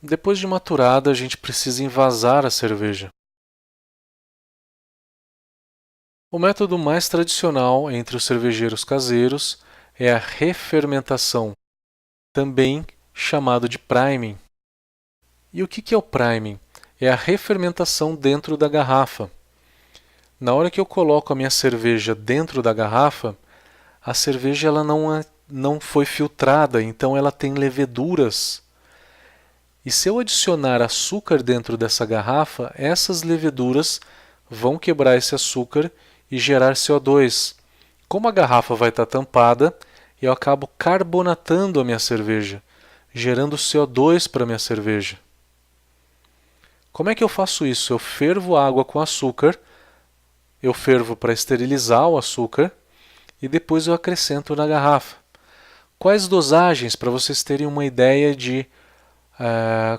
Depois de maturada, a gente precisa envasar a cerveja. O método mais tradicional entre os cervejeiros caseiros é a refermentação, também chamado de priming. E o que é o priming? É a refermentação dentro da garrafa. Na hora que eu coloco a minha cerveja dentro da garrafa, a cerveja ela não foi filtrada, então ela tem leveduras. E se eu adicionar açúcar dentro dessa garrafa, essas leveduras vão quebrar esse açúcar e gerar CO2. Como a garrafa vai estar tampada, eu acabo carbonatando a minha cerveja, gerando CO2 para a minha cerveja. Como é que eu faço isso? Eu fervo água com açúcar, eu fervo para esterilizar o açúcar e depois eu acrescento na garrafa. Quais dosagens para vocês terem uma ideia de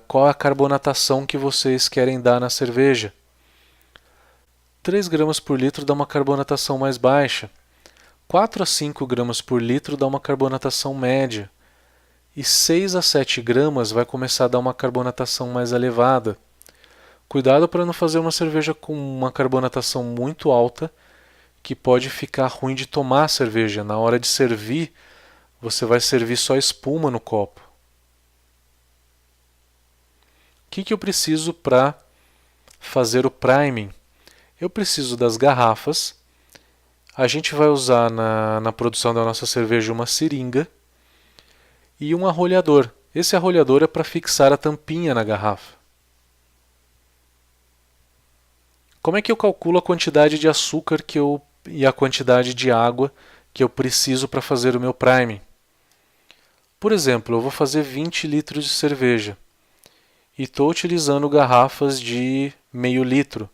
qual é a carbonatação que vocês querem dar na cerveja? 3 gramas por litro dá uma carbonatação mais baixa. 4 a 5 gramas por litro dá uma carbonatação média. E 6 a 7 gramas vai começar a dar uma carbonatação mais elevada. Cuidado para não fazer uma cerveja com uma carbonatação muito alta, que pode ficar ruim de tomar a cerveja. Na hora de servir, você vai servir só espuma no copo. O que eu preciso para fazer o priming? Eu preciso das garrafas. A gente vai usar na produção da nossa cerveja uma seringa e um arrolhador. Esse arrolhador é para fixar a tampinha na garrafa. Como é que eu calculo a quantidade de açúcar e a quantidade de água que eu preciso para fazer o meu priming? Por exemplo, eu vou fazer 20 litros de cerveja e estou utilizando garrafas de meio litro.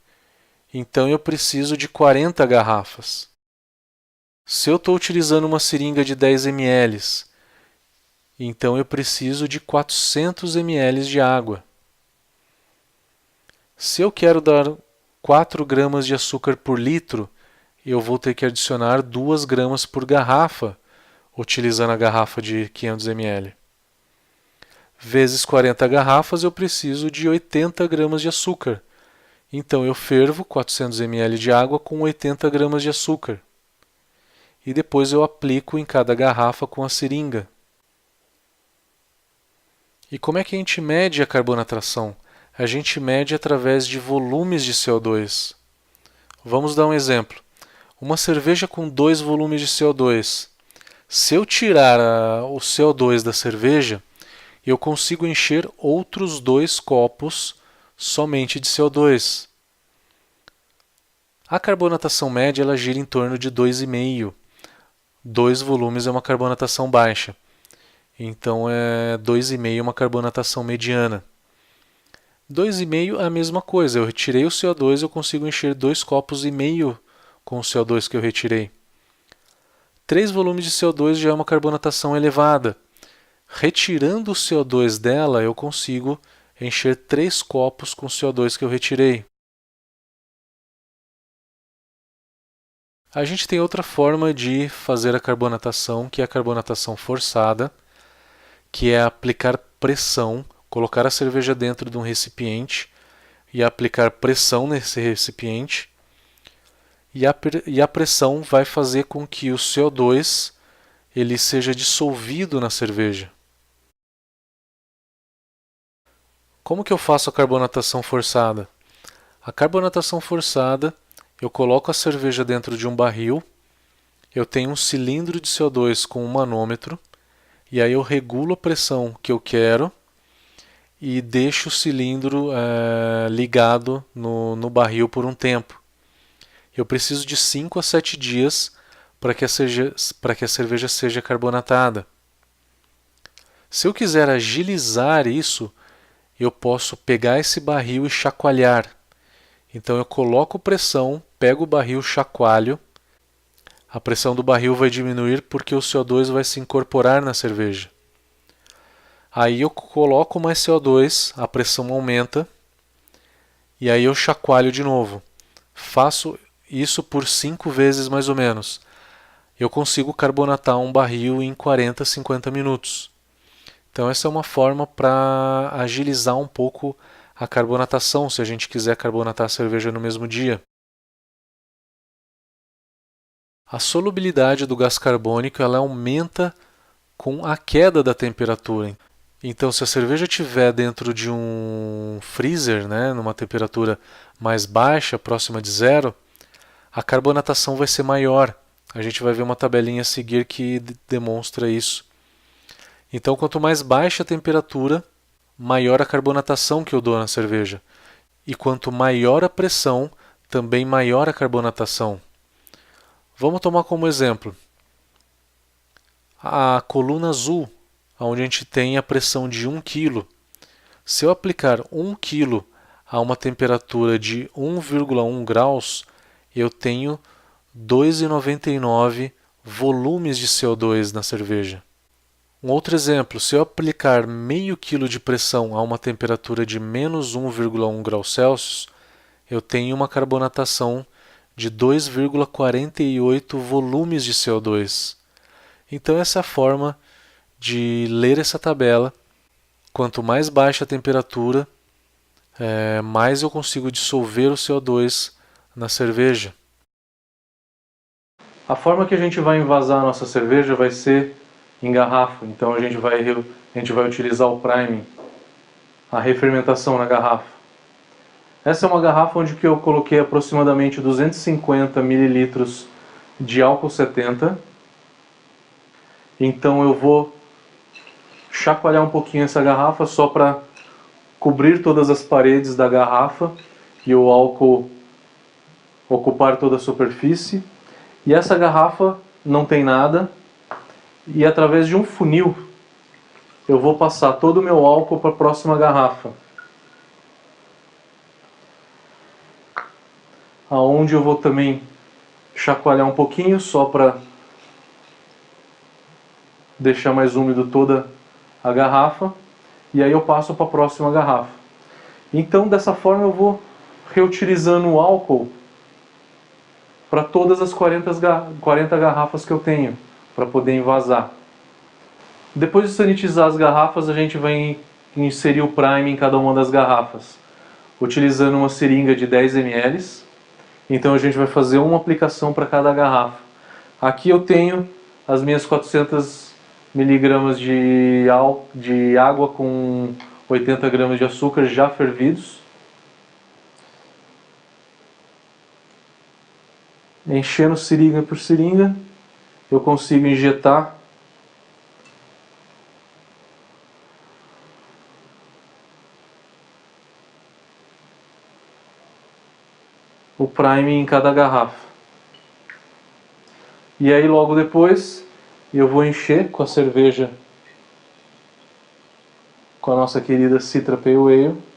Então eu preciso de 40 garrafas. Se eu estou utilizando uma seringa de 10 ml, então eu preciso de 400 ml de água. Se eu quero dar 4 gramas de açúcar por litro, eu vou ter que adicionar 2 gramas por garrafa, utilizando a garrafa de 500 ml. Vezes 40 garrafas, eu preciso de 80 gramas de açúcar. Então eu fervo 400 ml de água com 80 gramas de açúcar. E depois eu aplico em cada garrafa com a seringa. E como é que a gente mede a carbonatação? A gente mede através de volumes de CO2. Vamos dar um exemplo. Uma cerveja com 2 volumes de CO2. Se eu tirar o CO2 da cerveja, eu consigo encher outros 2 copos somente de CO2. A carbonatação média ela gira em torno de 2,5. 2 volumes é uma carbonatação baixa. Então, 2,5 é uma carbonatação mediana. 2,5 é a mesma coisa. Eu retirei o CO2, eu consigo encher 2 copos e meio com o CO2 que eu retirei. 3 volumes de CO2 já é uma carbonatação elevada. Retirando o CO2 dela, eu consigo encher 3 copos com o CO2 que eu retirei. A gente tem outra forma de fazer a carbonatação, que é a carbonatação forçada, que é aplicar pressão, colocar a cerveja dentro de um recipiente e aplicar pressão nesse recipiente. E a pressão vai fazer com que o CO2 ele seja dissolvido na cerveja. Como que eu faço a carbonatação forçada? A carbonatação forçada, eu coloco a cerveja dentro de um barril, eu tenho um cilindro de CO2 com um manômetro, e aí eu regulo a pressão que eu quero e deixo o cilindro ligado no barril por um tempo. Eu preciso de 5 a 7 dias para que a cerveja seja carbonatada. Se eu quiser agilizar isso, eu posso pegar esse barril e chacoalhar. Então eu coloco pressão, pego o barril, chacoalho. A pressão do barril vai diminuir porque o CO2 vai se incorporar na cerveja. Aí eu coloco mais CO2, a pressão aumenta e aí eu chacoalho de novo. Faço isso por 5 vezes mais ou menos. Eu consigo carbonatar um barril em 40, 50 minutos. Então essa é uma forma para agilizar um pouco a carbonatação, se a gente quiser carbonatar a cerveja no mesmo dia. A solubilidade do gás carbônico ela aumenta com a queda da temperatura. Então, se a cerveja estiver dentro de um freezer, né, numa temperatura mais baixa, próxima de zero, a carbonatação vai ser maior. A gente vai ver uma tabelinha a seguir que demonstra isso. Então, quanto mais baixa a temperatura, maior a carbonatação que eu dou na cerveja. E quanto maior a pressão, também maior a carbonatação. Vamos tomar como exemplo a coluna azul, onde a gente tem a pressão de 1 kg. Se eu aplicar 1 kg a uma temperatura de 1,1 graus, eu tenho 2,99 volumes de CO2 na cerveja. Um outro exemplo, se eu aplicar meio quilo de pressão a uma temperatura de menos 1,1 graus Celsius, eu tenho uma carbonatação de 2,48 volumes de CO2. Então essa é a forma de ler essa tabela. Quanto mais baixa a temperatura, mais eu consigo dissolver o CO2 na cerveja. A forma que a gente vai envasar a nossa cerveja vai ser em garrafa. Então a gente vai utilizar o priming, a refermentação na garrafa. Essa é uma garrafa onde eu coloquei aproximadamente 250 ml de álcool 70. Então eu vou chacoalhar um pouquinho essa garrafa só para cobrir todas as paredes da garrafa e o álcool ocupar toda a superfície. E essa garrafa não tem nada, e através de um funil eu vou passar todo o meu álcool para a próxima garrafa, aonde eu vou também chacoalhar um pouquinho só para deixar mais úmido toda a garrafa, e aí eu passo para a próxima garrafa. Então dessa forma eu vou reutilizando o álcool para todas as 40 garrafas que eu tenho, para poder envasar. Depois de sanitizar as garrafas, a gente vai inserir o prime em cada uma das garrafas, utilizando uma seringa de 10 ml. Então a gente vai fazer uma aplicação para cada garrafa. Aqui eu tenho as minhas 400 mg de água com 80 gramas de açúcar já fervidos. Enchendo seringa por seringa, eu consigo injetar o prime em cada garrafa. E aí logo depois eu vou encher com a cerveja, com a nossa querida Citra Pale Ale.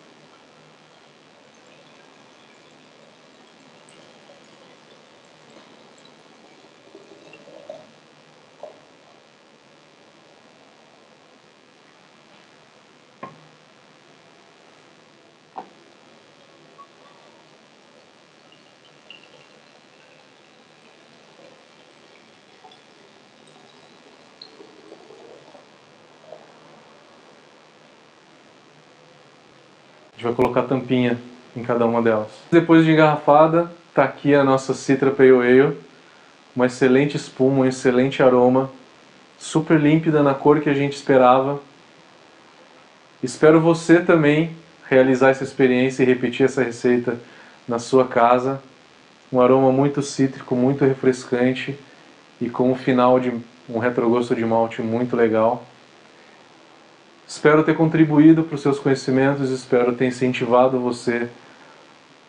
A gente vai colocar tampinha em cada uma delas. Depois de engarrafada, está aqui a nossa Citra Pale Ale. Uma excelente espuma, um excelente aroma. Super límpida na cor que a gente esperava. Espero você também realizar essa experiência e repetir essa receita na sua casa. Um aroma muito cítrico, muito refrescante e com um final de um retrogosto de malte muito legal. Espero ter contribuído para os seus conhecimentos, espero ter incentivado você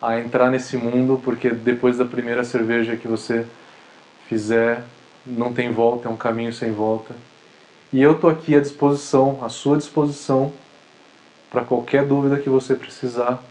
a entrar nesse mundo, porque depois da primeira cerveja que você fizer, não tem volta, é um caminho sem volta. E eu estou aqui à disposição, à sua disposição, para qualquer dúvida que você precisar.